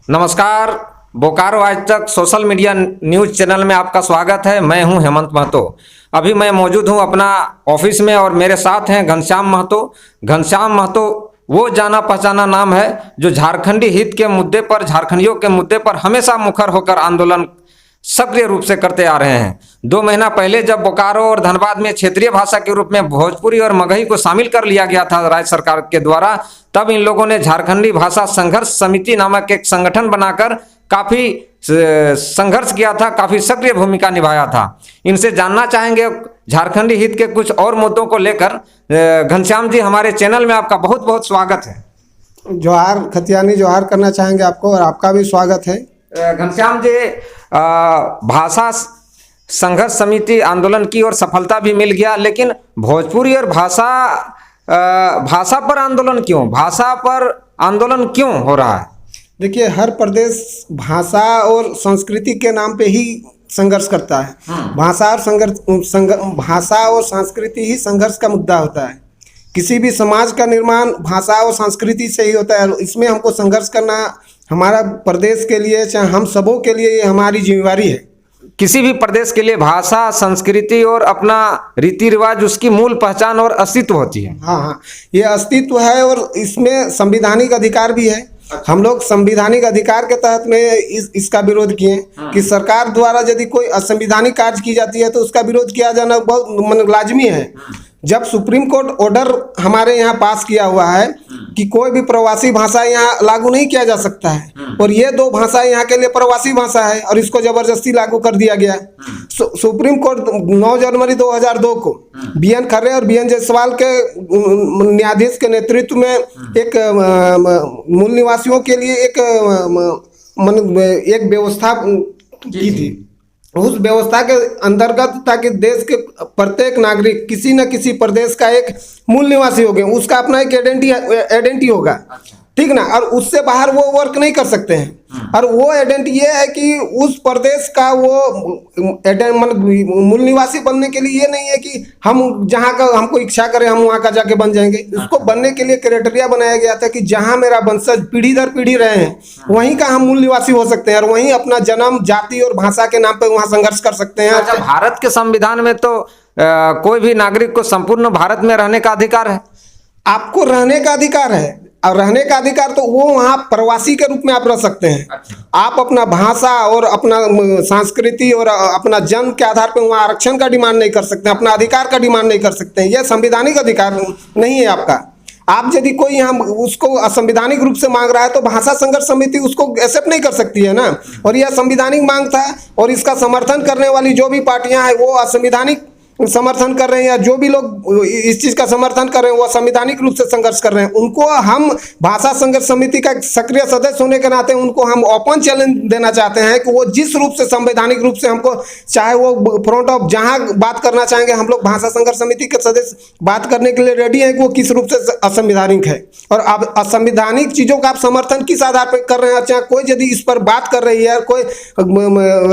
नमस्कार। बोकारो आज तक सोशल मीडिया न्यूज़ चैनल में आपका स्वागत है। मैं हूं हेमंत महतो। अभी मैं मौजूद हूं अपना ऑफिस में और मेरे साथ हैं घनश्याम महतो। घनश्याम महतो वो जाना पहचाना नाम है जो झारखंडी हित के मुद्दे पर, झारखंडियों के मुद्दे पर हमेशा मुखर होकर आंदोलन सक्रिय रूप से करते आ रहे हैं। 2 महीना पहले जब बोकारो और धनबाद में क्षेत्रीय भाषा के रूप में भोजपुरी और मगही को शामिल कर लिया गया था राज्य सरकार के द्वारा, तब इन लोगों ने झारखंडी भाषा संघर्ष समिति नामक एक संगठन बनाकर काफी संघर्ष किया था, काफी सक्रिय भूमिका निभाया था। इनसे जानना चाहेंगे झारखंडी हित के कुछ और मुद्दों को लेकर। घनश्याम जी, हमारे चैनल में आपका बहुत बहुत स्वागत है। जोहार खतियानी, जोहार करना चाहेंगे आपको और आपका भी स्वागत है। घनश्याम जी, भाषा संघर्ष समिति आंदोलन की और सफलता भी मिल गया, लेकिन भोजपुरी और भाषा पर आंदोलन क्यों, भाषा पर आंदोलन क्यों हो रहा है? देखिए, हर प्रदेश भाषा और संस्कृति के नाम पे ही संघर्ष करता है। भाषा और संस्कृति ही संघर्ष का मुद्दा होता है। किसी भी समाज का निर्माण भाषा और संस्कृति से ही होता है। इसमें हमको संघर्ष करना हमारा प्रदेश के लिए, चाहे हम सबों के लिए, ये हमारी जिम्मेवारी है। किसी भी प्रदेश के लिए भाषा, संस्कृति और अपना रीति रिवाज उसकी मूल पहचान और अस्तित्व होती है। हाँ, ये अस्तित्व है और इसमें संवैधानिक अधिकार भी है। हम लोग संवैधानिक अधिकार के तहत में इसका विरोध किए कि सरकार द्वारा यदि कोई असंवैधानिक कार्य की जाती है तो उसका विरोध किया जाना बहुत लाजमी है। जब सुप्रीम कोर्ट ऑर्डर हमारे यहाँ पास किया हुआ है कि कोई भी प्रवासी भाषा यहाँ लागू नहीं किया जा सकता है, और ये 2 भाषा यहाँ के लिए प्रवासी भाषा है और इसको जबरदस्ती लागू कर दिया गया। सुप्रीम कोर्ट 9 जनवरी 2002 को BN खर्रे और BN जायसवाल के न्यायाधीश के नेतृत्व में एक मूल निवासियों के लिए एक व्यवस्था की थी। उस व्यवस्था के अंतर्गत ताकि देश के प्रत्येक नागरिक किसी न किसी प्रदेश का एक मूल निवासी हो गया, उसका अपना एक आइडेंटिटी होगा। ठीक ना, और उससे बाहर वो वर्क नहीं कर सकते हैं। और वो आइडेंटिटी ये है कि उस प्रदेश का वो मूल निवासी बनने के लिए ये नहीं है कि हम जहाँ का हमको इच्छा करें हम वहाँ का जाके बन जाएंगे। उसको बनने के लिए क्राइटेरिया बनाया गया था कि जहाँ मेरा वंशज पीढ़ी दर पीढ़ी रहे हैं वहीं का हम मूल निवासी हो सकते हैं और वहीं अपना जन्म, जाति और भाषा के नाम पर वहाँ संघर्ष कर सकते हैं। अच्छा, भारत के संविधान में तो कोई भी नागरिक को संपूर्ण भारत में रहने का अधिकार है। आपको रहने का अधिकार है, और रहने का अधिकार तो वो वहाँ प्रवासी के रूप में आप रह सकते हैं। आप अपना भाषा और अपना संस्कृति और अपना जन्म के आधार पर वहाँ आरक्षण का डिमांड नहीं कर सकते, अपना अधिकार का डिमांड नहीं कर सकते हैं। यह संवैधानिक अधिकार नहीं है आपका। आप यदि कोई यहाँ उसको असंवैधानिक रूप से मांग रहा है तो भाषा संघर्ष समिति उसको एक्सेप्ट नहीं कर सकती है ना। और यह संवैधानिक मांग था और इसका समर्थन करने वाली जो भी पार्टियां हैं वो असंवैधानिक समर्थन कर रहे हैं, या जो भी लोग इस चीज का समर्थन कर रहे हैं वो संवैधानिक रूप से संघर्ष कर रहे हैं। उनको हम भाषा संघर्ष समिति का सक्रिय सदस्य होने के नाते उनको हम ओपन चैलेंज देना चाहते हैं कि वो जिस रूप से संवैधानिक रूप से हमको, चाहे वो फ्रंट ऑफ जहां बात करना चाहेंगे, हम लोग भाषा संघर्ष समिति के सदस्य बात करने के लिए रेडी है कि वो किस रूप से असंवैधानिक है। और अब असंवैधानिक चीजों का आप समर्थन किस आधार पर कर रहे हैं? चाहे कोई यदि इस पर बात कर रही है, कोई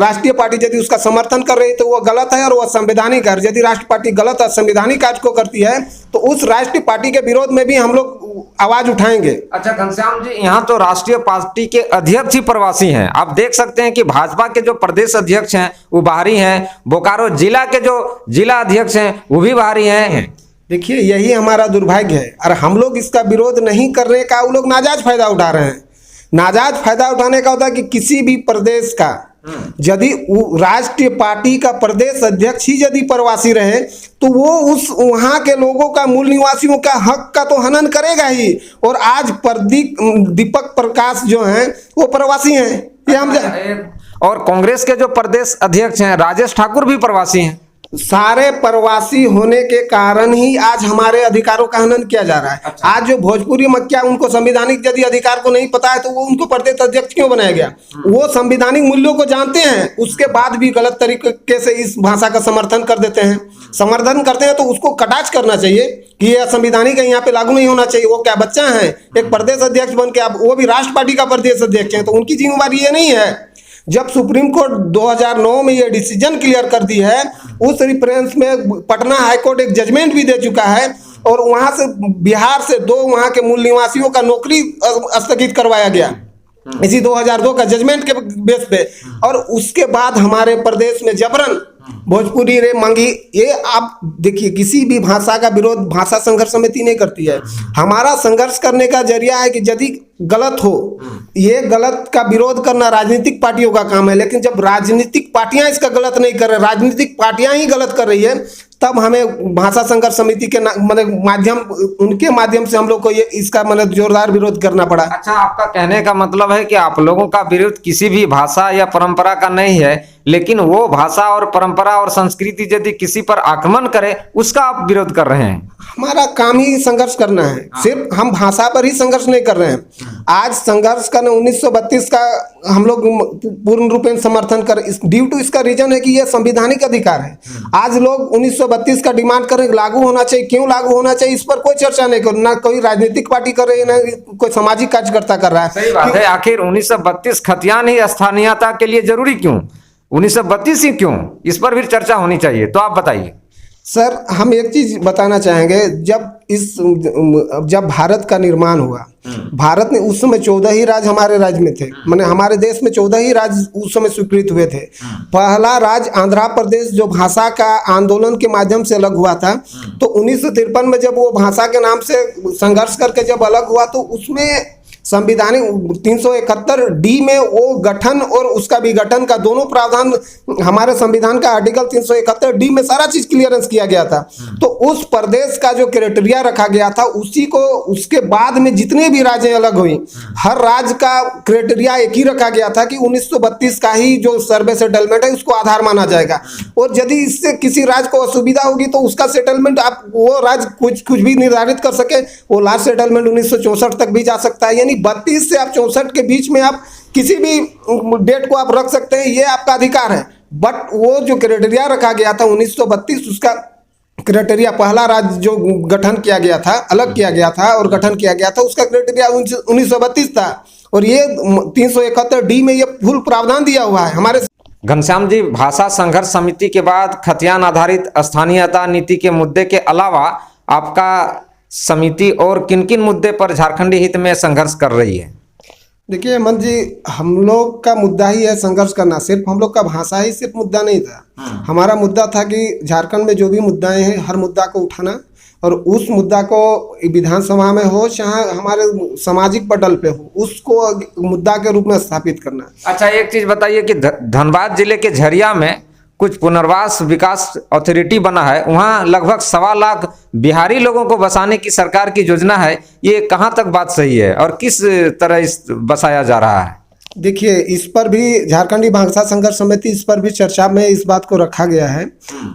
राष्ट्रीय पार्टी यदि उसका समर्थन कर रही है तो वो गलत है और वो संवैधानिक है। यदि राष्ट्रीय पार्टी गलत असंवैधानिक कार्य को करती है तो उस राष्ट्रीय पार्टी के विरोध में भी हम लोग आवाज उठाएंगे। अच्छा घनश्याम जी, यहाँ तो राष्ट्रीय पार्टी के अध्यक्ष ही प्रवासी हैं। आप देख सकते हैं कि भाजपा के जो प्रदेश अध्यक्ष हैं वो बाहरी हैं, बोकारो जिला के जो जिला अध्यक्ष हैं वो भी बाहरी हैं। देखिए, यही हमारा दुर्भाग्य है और हम लोग इसका विरोध नहीं करने का, वो लोग नाजायज फायदा उठा रहे हैं। नाजायज फायदा उठाने का होता है कि किसी भी प्रदेश का यदि राष्ट्रीय पार्टी का प्रदेश अध्यक्ष ही यदि प्रवासी रहे तो वो उस वहां के लोगों का, मूल निवासियों का हक का तो हनन करेगा ही। और आज दीपक प्रकाश जो हैं वो प्रवासी हैं, ये हम और कांग्रेस के जो प्रदेश अध्यक्ष हैं राजेश ठाकुर भी प्रवासी हैं। सारे प्रवासी होने के कारण ही आज हमारे अधिकारों का हनन किया जा रहा है। अच्छा। आज जो भोजपुरी मक्या उनको संवैधानिक यदि अधिकार को नहीं पता है तो वो उनको प्रदेश अध्यक्ष क्यों बनाया गया? वो संवैधानिक मूल्यों को जानते हैं, उसके बाद भी गलत तरीके से इस भाषा का समर्थन कर देते हैं। समर्थन करते हैं तो उसको कटाक्ष करना चाहिए कि ये असंवैधानिक है, यहाँ पे लागू नहीं होना चाहिए। वो क्या बच्चा है? एक प्रदेश अध्यक्ष बन के आप, वो भी राष्ट्र पार्टी का प्रदेश अध्यक्ष है, तो उनकी जिम्मेवारी ये नहीं है। जब सुप्रीम कोर्ट 2009 में ये डिसीजन क्लियर कर दी है, उस रिफरेंस में पटना हाईकोर्ट एक जजमेंट भी दे चुका है और वहां से बिहार से 2 वहां के मूल निवासियों का नौकरी स्थगित करवाया गया। इसी 2002 का जजमेंट के बेस पे। और उसके बाद हमारे प्रदेश में जबरन भोजपुरी रे मंगी, ये आप देखिए किसी भी भाषा का विरोध भाषा संघर्ष समिति नहीं करती है। हमारा संघर्ष करने का जरिया है कि यदि गलत हो, ये गलत का विरोध करना राजनीतिक पार्टियों का काम है, लेकिन जब राजनीतिक पार्टियां इसका गलत नहीं कर रही, राजनीतिक पार्टियां ही गलत कर रही है, तब हमें भाषा संघर्ष समिति के मतलब माध्यम, उनके माध्यम से हम लोग को ये इसका मतलब जोरदार विरोध करना पड़ा। अच्छा, आपका कहने का मतलब है कि आप लोगों का विरोध किसी भी भाषा या परंपरा का नहीं है, लेकिन वो भाषा और परंपरा और संस्कृति यदि किसी पर आक्रमण करे उसका आप विरोध कर रहे हैं। हमारा काम ही संघर्ष करना है, सिर्फ हम भाषा पर ही संघर्ष नहीं कर रहे हैं। आज संघर्ष करना 1932 का हम लोग पूर्ण रूपेण समर्थन कर, ड्यू टू इसका रीजन है कि ये संवैधानिक अधिकार है। आज लोग 1932 का डिमांड कर रहे हैं, लागू होना चाहिए। क्यों लागू होना चाहिए इस पर कोई चर्चा नहीं कर, ना कोई राजनीतिक पार्टी कर रही है, ना कोई सामाजिक कार्यकर्ता कर रहा है। सही बात है। आखिर 1932 खतियान ही स्थानीयता के लिए जरूरी क्यों, 1932 ही क्यों, इस पर भी चर्चा होनी चाहिए। तो आप बताइए। सर, हम एक चीज बताना चाहेंगे, जब भारत का निर्माण हुआ, भारत ने उस समय 14 ही राज्य हमारे राज्य में थे, माने हमारे देश में 14 ही राज्य उस समय स्वीकृत हुए थे। पहला राज्य आंध्र प्रदेश जो भाषा का आंदोलन के माध्यम से अलग हुआ था, तो 1953 में जब वो भाषा के नाम से संघर्ष करके जब अलग हुआ, तो उसमें संविधानिक 371 डी में वो गठन और उसका विघटन का दोनों प्रावधान हमारे संविधान का आर्टिकल 371 डी में सारा चीज क्लियरेंस किया गया था। तो उस प्रदेश का जो क्राइटेरिया रखा गया था, उसी को उसके बाद में जितने भी राज्य अलग हुई, हर राज्य का क्राइटेरिया एक ही रखा गया था कि 1932 का ही जो सर्वे सेटलमेंट है उसको आधार माना जाएगा। और यदि इससे किसी राज्य को असुविधा होगी तो उसका सेटलमेंट आप वो राज्य कुछ भी निर्धारित कर सके, वो लास्ट सेटलमेंट 1964 तक भी जा सकता है। यानी 32 से आप 64 के बीच में आप किसी भी डेट को आप रख सकते हैं, ये आपका अधिकार है। बट वो जो क्राइटेरिया रखा गया था 1932, उसका क्राइटेरिया पहला राज्य जो गठन किया गया था, अलग किया गया था और गठन किया गया था, उसका क्राइटेरिया 1932 था। और ये 371 डी में ये फुल प्रावधान दिया हुआ है हमारे। घनश्याम जी, भाषा संघर्ष समिति के बाद खतियान आधारित स्थानीयता नीति के मुद्दे के अलावा आपका समिति और किन किन मुद्दे पर झारखंडी हित में संघर्ष कर रही है? देखिए हेमंत जी, हम लोग का मुद्दा ही है संघर्ष करना। सिर्फ हम लोग का भाषा ही सिर्फ मुद्दा नहीं था। हमारा मुद्दा था कि झारखंड में जो भी मुद्दाएं हैं, हर मुद्दा को उठाना और उस मुद्दा को विधानसभा में हो चाहे हमारे सामाजिक पटल पे हो, उसको मुद्दा के रूप में स्थापित करना। अच्छा, एक चीज बताइए कि धनबाद जिले के झरिया में कुछ पुनर्वास विकास अथॉरिटी बना है, वहाँ लगभग 1.25 लाख बिहारी लोगों को बसाने की सरकार की योजना है। ये कहाँ तक बात सही है और किस तरह इस बसाया जा रहा है? देखिए, इस पर भी झारखंडी भाषा संघर्ष समिति, इस पर भी चर्चा में इस बात को रखा गया है।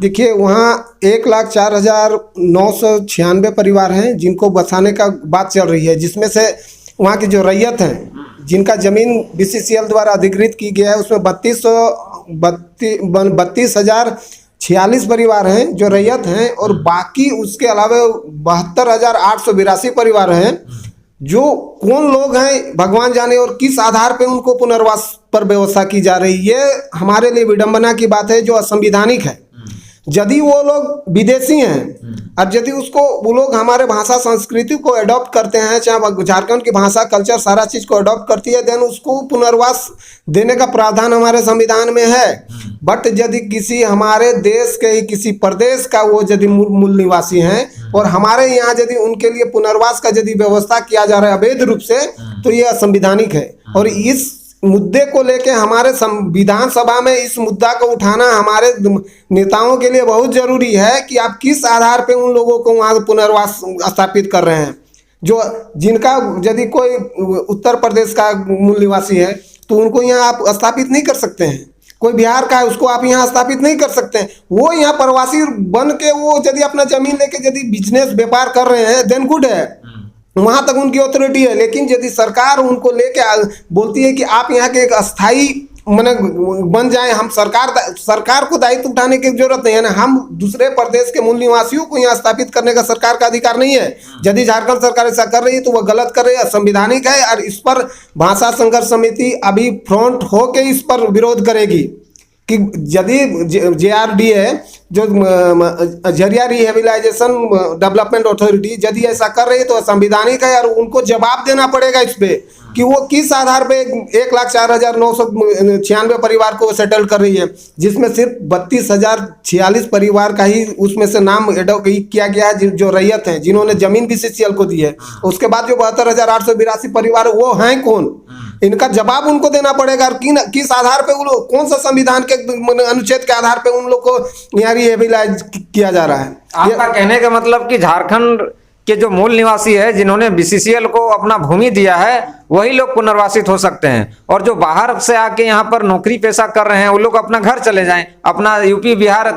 देखिए, वहाँ 1,04,996 परिवार हैं जिनको बसाने का बात चल रही है, जिसमें से वहाँ की जो रैयत है, जिनका जमीन BCCL द्वारा अधिकृत की गया है, उसमें 32,046 परिवार हैं जो रैयत हैं, और बाकी उसके अलावा 72,882 परिवार हैं जो कौन लोग हैं भगवान जाने, और किस आधार पे उनको पुनर्वास पर व्यवस्था की जा रही है। ये हमारे लिए विडंबना की बात है, जो असंवैधानिक है। यदि वो लोग विदेशी हैं और यदि उसको वो लोग हमारे भाषा संस्कृति को अडॉप्ट करते हैं, चाहे झारखंड की भाषा कल्चर सारा चीज को अडॉप्ट करती है, देन उसको पुनर्वास देने का प्रावधान हमारे संविधान में है। बट यदि किसी हमारे देश के ही किसी प्रदेश का वो यदि मूल निवासी हैं और हमारे यहाँ यदि उनके लिए पुनर्वास का यदि व्यवस्था किया जा रहा है अवैध रूप से, तो ये असंवैधानिक है। और इस मुद्दे को लेके हमारे विधानसभा में इस मुद्दा को उठाना हमारे नेताओं के लिए बहुत जरूरी है कि आप किस आधार पे उन लोगों को वहाँ पुनर्वास स्थापित कर रहे हैं। जो जिनका यदि कोई उत्तर प्रदेश का मूल निवासी है तो उनको यहाँ आप स्थापित नहीं कर सकते हैं। कोई बिहार का है उसको आप यहाँ स्थापित नहीं कर सकते हैं। वो यहाँ प्रवासी बन के वो यदि अपना जमीन लेके यदि बिजनेस व्यापार कर रहे हैं, देन गुड है, वहां तक उनकी अथॉरिटी है। लेकिन यदि सरकार उनको लेके बोलती है कि आप यहाँ के एक अस्थाई माने बन जाएं, हम सरकार को दायित्व उठाने की जरूरत नहीं है ना। हम दूसरे प्रदेश के मूल निवासियों को यहाँ स्थापित करने का सरकार का अधिकार नहीं है। यदि झारखंड सरकार ऐसा कर रही है तो वह गलत कर रही है, असंवैधानिक है। और इस पर भाषा संघर्ष समिति अभी फ्रंट होके इस पर विरोध करेगी कि यदि JRDA जो झरिया रिहेबिलाइजेशन डेवलपमेंट अथॉरिटी यदि ऐसा कर रही है तो संवैधानिक है और उनको जवाब देना पड़ेगा इस पे कि वो किस आधार पे 1,04,996 परिवार को सेटल कर रही है, जिसमें सिर्फ 32,046 परिवार का ही उसमें से नाम एडोकेट किया गया है जो रैयत हैं, जिन्होंने जमीन बीसीसीएल को दी है। उसके बाद जो 72,882 परिवार वो हैं कौन, इनका जवाब उनको देना पड़ेगा। और किस आधार पे वो कौन सा संविधान के अनुच्छेद के आधार पे उन लोग को यहाँ रिहेबिलाइज किया जा रहा है। आपका कहने का मतलब कि झारखंड के जो मूल निवासी है जिन्होंने बीसीसीएल को अपना भूमि दिया है वही लोग पुनर्वासित हो सकते हैं, और जो बाहर से आके यहाँ पर नौकरी पेशा कर रहे हैं वो लोग अपना घर चले जाएं, अपना यूपी बिहार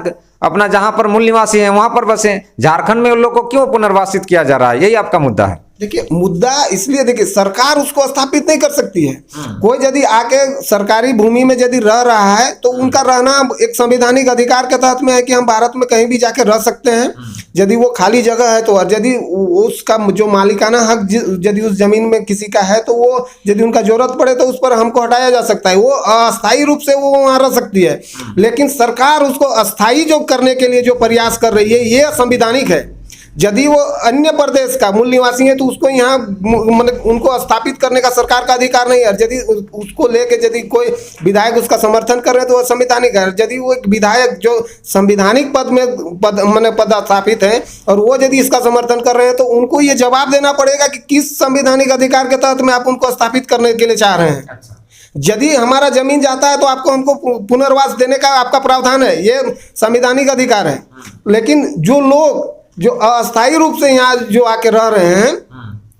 अपना जहाँ पर मूल निवासी है वहां पर बसें। झारखंड में उन लोग को क्यों पुनर्वासित किया जा रहा है, यही आपका मुद्दा है? देखिए मुद्दा इसलिए, देखिए सरकार उसको स्थापित नहीं कर सकती है। कोई यदि आके सरकारी भूमि में यदि रह रहा है तो उनका रहना एक संवैधानिक अधिकार के तहत में है कि हम भारत में कहीं भी जाके रह सकते हैं यदि वो खाली जगह है तो। और यदि उसका जो मालिकाना हक यदि उस जमीन में किसी का है तो वो यदि उनका जरूरत पड़े तो उस पर हमको हटाया जा सकता है, वो अस्थायी रूप से वो वहाँ रह सकती है। लेकिन सरकार उसको अस्थायी जो करने के लिए जो प्रयास कर रही है ये असंवैधानिक है। यदि वो अन्य प्रदेश का मूल निवासी है तो उसको यहाँ मतलब उनको स्थापित करने का सरकार का अधिकार नहीं है। यदि उसको लेके यदि कोई विधायक उसका समर्थन कर रहे हैं तो वह संवैधानिक है। यदि वो एक विधायक जो संवैधानिक पद स्थापित है और वो यदि इसका समर्थन कर रहे हैं तो उनको ये जवाब देना पड़ेगा कि किस संवैधानिक अधिकार के तहत में आप उनको स्थापित करने के लिए चाह रहे हैं। यदि हमारा जमीन जाता है तो आपको हमको पुनर्वास देने का आपका प्रावधान है, ये संवैधानिक अधिकार है। लेकिन जो लोग जो अस्थायी रूप से यहाँ जो आके रह रहे हैं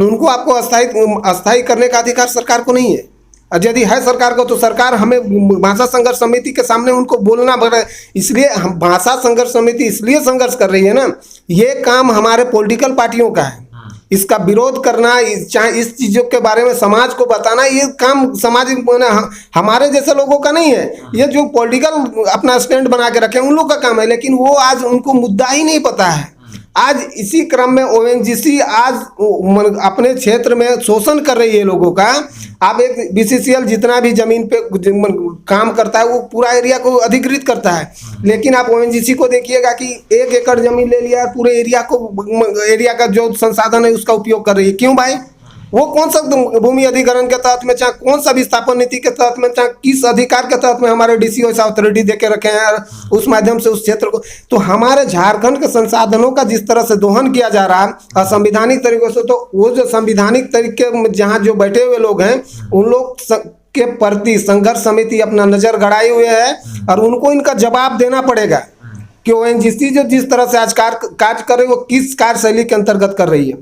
उनको आपको अस्थायी करने का अधिकार सरकार को नहीं है। और यदि है सरकार को तो सरकार हमें भाषा संघर्ष समिति के सामने उनको बोलना पड़ रहा है। इसलिए हम भाषा संघर्ष समिति इसलिए संघर्ष कर रही है ना, ये काम हमारे पॉलिटिकल पार्टियों का है। इसका विरोध करना, चाहे इस चीज़ों के बारे में समाज को बताना, ये काम सामाजिक हमारे जैसे लोगों का नहीं है। ये जो पॉलिटिकल अपना स्टैंड बना के रखे उन लोग का काम है, लेकिन वो आज उनको मुद्दा ही नहीं पता है। आज इसी क्रम में ओएनजीसी आज अपने क्षेत्र में शोषण कर रही है लोगों का। अब एक बीसीसीएल जितना भी जमीन पे काम करता है वो पूरा एरिया को अधिकृत करता है, लेकिन आप ओएनजीसी को देखिएगा कि 1 एकड़ जमीन ले लिया पूरे एरिया का जो संसाधन है उसका उपयोग कर रही है। क्यों भाई? वो कौन सा भूमि अधिग्रहण के तहत में, चाहे कौन सा विस्थापन नीति के तहत में, चाहे किस अधिकार के तहत में हमारे डीसी अथॉरिटी दे के रखे हैं उस माध्यम से उस क्षेत्र को। तो हमारे झारखंड के संसाधनों का जिस तरह से दोहन किया जा रहा है असंवैधानिक तरीकों से, तो वो जो संवैधानिक तरीके जहाँ जो बैठे हुए लोग हैं उन लोग के प्रति संघर्ष समिति अपना नजर गड़ाए हुए है और उनको इनका जवाब देना पड़ेगा कि ओएनजीसी जो जिस तरह से आज कार्य कर रही है वो किस कार्यशैली के अंतर्गत कर रही है।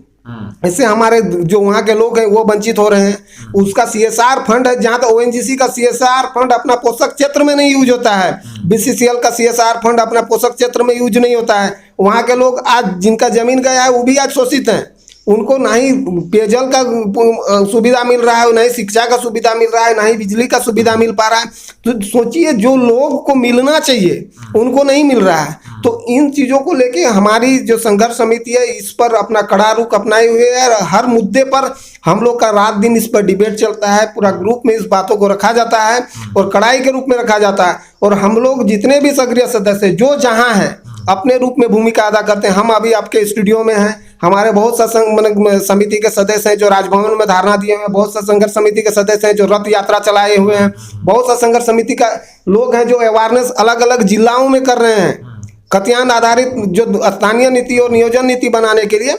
इससे हमारे जो वहाँ के लोग हैं वो वंचित हो रहे हैं। उसका सीएसआर फंड है, जहाँ तक ओएनजीसी का सीएसआर फंड अपना पोषक क्षेत्र में नहीं यूज होता है, बीसीसीएल का सीएसआर फंड अपना पोषक क्षेत्र में यूज नहीं होता है। वहाँ के लोग आज जिनका जमीन गया है वो भी आज शोषित हैं। उनको ना ही पेयजल का सुविधा मिल रहा है, ना ही शिक्षा का सुविधा मिल रहा है, ना ही बिजली का सुविधा मिल पा रहा है। तो सोचिए जो लोग को मिलना चाहिए उनको नहीं मिल रहा है। तो इन चीज़ों को लेके हमारी जो संघर्ष समिति है इस पर अपना कड़ा रुख अपनाए हुए है। हर मुद्दे पर हम लोग का रात दिन इस पर डिबेट चलता है, पूरा ग्रुप में इस बातों को रखा जाता है और कड़ाई के रूप में रखा जाता है। और हम लोग जितने भी सक्रिय सदस्य जो जहाँ हैं अपने रूप में भूमिका अदा करते हैं। हम अभी आपके स्टूडियो में हैं, हमारे बहुत सा समिति के सदस्य हैं जो राजभवन में धारणा दिए हुए हैं, बहुत सा संघर्ष समिति के सदस्य हैं जो रथ यात्रा चलाए हुए हैं, बहुत सा संघर्ष समिति का लोग हैं जो अवेयरनेस अलग अलग जिलाओं में कर रहे हैं खतियान आधारित जो स्थानीय नीति और नियोजन नीति बनाने के लिए।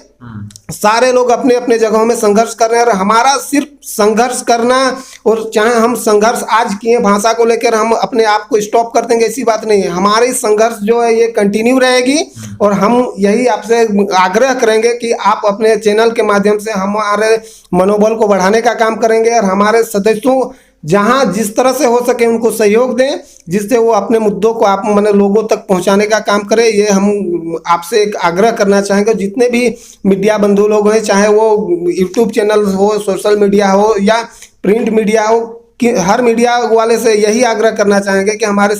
सारे लोग अपने अपने जगहों में संघर्ष कर रहे हैं। और हमारा सिर्फ संघर्ष करना, और चाहे हम संघर्ष आज किए भाषा को लेकर हम अपने आप को स्टॉप कर देंगे ऐसी बात नहीं है। हमारी संघर्ष जो है ये कंटिन्यू रहेगी और हम यही आपसे आग्रह करेंगे कि आप अपने चैनल के माध्यम से हमारे मनोबल को बढ़ाने का काम करेंगे और हमारे सदस्यों जहाँ जिस तरह से हो सके उनको सहयोग दें, जिससे वो अपने मुद्दों को आप लोगों तक पहुंचाने का काम करें। ये हम आपसे एक आग्रह करना चाहेंगे। जितने भी मीडिया बंधु लोग हैं, चाहे वो यूट्यूब चैनल हो, सोशल मीडिया हो या प्रिंट मीडिया हो, कि हर मीडिया वाले से यही आग्रह करना चाहेंगे कि हमारे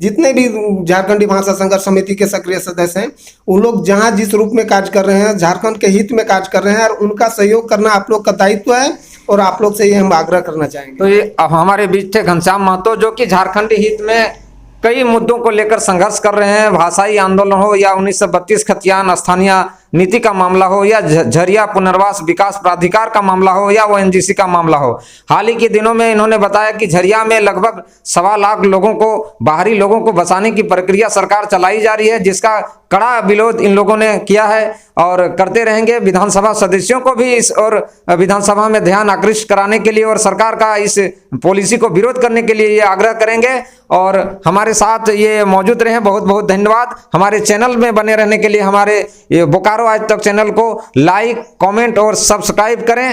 जितने भी झारखंडी भाषा संघर्ष समिति के सक्रिय सदस्य हैं उन लोग जहाँ जिस रूप में कार्य कर रहे हैं झारखंड के हित में कार्य कर रहे हैं और उनका सहयोग करना आप लोग का दायित्व है और आप लोग से ये हम आग्रह करना चाहेंगे। तो ये अब हमारे बीच थे घनश्याम महतो जो कि झारखंडी हित में कई मुद्दों को लेकर संघर्ष कर रहे हैं। भाषाई आंदोलन हो या 1932 खतियान स्थानीय नीति का मामला हो या झरिया पुनर्वास विकास प्राधिकार का मामला हो या ओएनजीसी का मामला हो। हाल ही के दिनों में इन्होंने बताया कि झरिया में लगभग 1.25 लाख लोगों को, बाहरी लोगों को बसाने की प्रक्रिया सरकार चलाई जा रही है, जिसका कड़ा विरोध इन लोगों ने किया है और करते रहेंगे। विधानसभा सदस्यों को भी इस और विधानसभा में ध्यान आकृष्ट कराने के लिए और सरकार का इस पॉलिसी को विरोध करने के लिए ये आग्रह करेंगे। और हमारे साथ ये मौजूद रहे, बहुत बहुत धन्यवाद। हमारे चैनल में बने रहने के लिए हमारे ये बोकारो आज तक चैनल को लाइक, कमेंट और सब्सक्राइब करें।